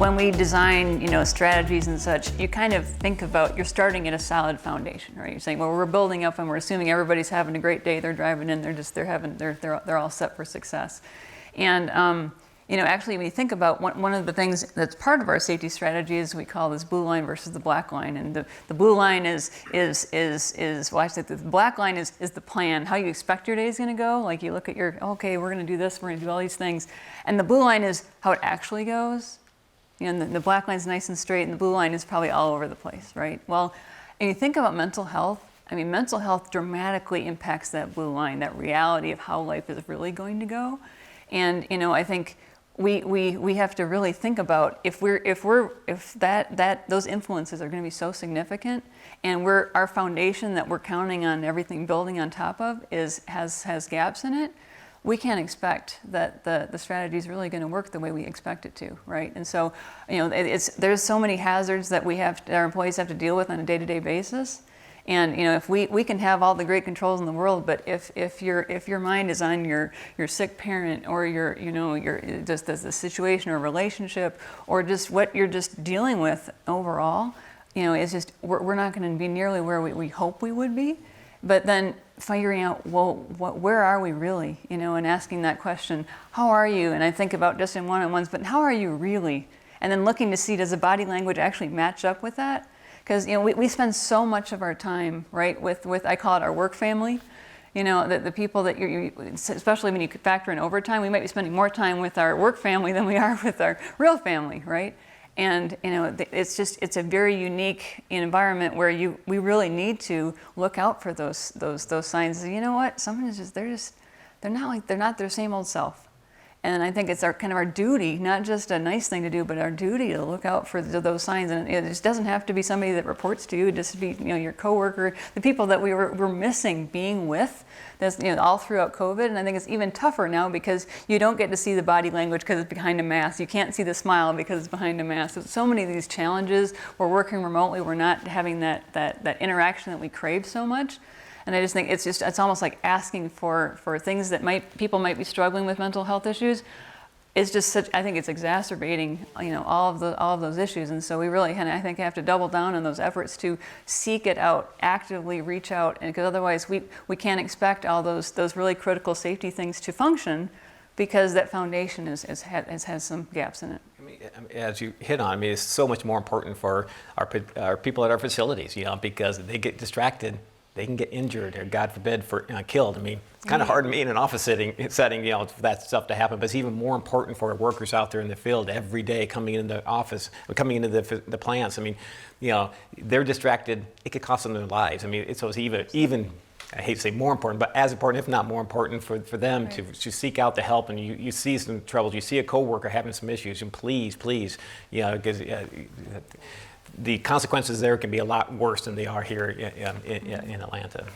when we design, strategies and such, you kind of think about, you're starting at a solid foundation, right? You're saying, well, we're building up and we're assuming everybody's having a great day. They're driving in, they're all set for success. And, actually, when you think about one of the things that's part of our safety strategy is we call this blue line versus the black line. And the blue line is well, actually, the black line is the plan, how you expect your day is going to go. Like you look at okay, we're going to do this, we're going to do all these things. And the blue line is how it actually goes. The black line is nice and straight, and the blue line is probably all over the place, right? Well, and you think about mental health, mental health dramatically impacts that blue line, that reality of how life is really going to go. And, I think we have to really think about if those influences are going to be so significant, and our foundation that we're counting on everything building on top of has gaps in it, we can't expect that the strategy is really going to work the way we expect it to, right? And so, there's so many hazards that our employees have to deal with on a day-to-day basis. And if we can have all the great controls in the world, but if your mind is on your sick parent, or your just the situation or relationship, or just what you're just dealing with overall, it's just we're not going to be nearly where we hope we would be. But then figuring out, well, where are we really? And asking that question, how are you? And I think about just in one-on-ones, but how are you really? And then looking to see, does the body language actually match up with that? Because we spend so much of our time, right, with I call it our work family. The people that especially when you factor in overtime, we might be spending more time with our work family than we are with our real family, right? And it's a very unique environment where we really need to look out for those signs. You know what? Someone is they're not their same old self. And I think it's our duty, not just a nice thing to do, but our duty to look out for those signs. And it just doesn't have to be somebody that reports to you. It just be your coworker, the people that we're missing being with. That's all throughout COVID. And I think it's even tougher now because you don't get to see the body language because it's behind a mask. You can't see the smile because it's behind a mask. So many of these challenges. We're working remotely. We're not having that interaction that we crave so much. And I just think it's almost like asking for things that people might be struggling with mental health issues. It's just I think it's exacerbating, all of those issues. And so we really, I think, have to double down on those efforts to seek it out, actively reach out, and because otherwise we can't expect all those really critical safety things to function, because that foundation has some gaps in it. As you hit on, it's so much more important for our people at our facilities, because they get distracted. They can get injured or, God forbid, killed. It's kind of hard to me in an office setting, for that stuff to happen. But it's even more important for our workers out there in the field every day coming into the office, coming into the plants. They're distracted. It could cost them their lives. So it's even I hate to say more important, but as important, if not more important, for them right. to seek out the help. And you see some troubles. You see a coworker having some issues, and please, because the consequences there can be a lot worse than they are here in Atlanta.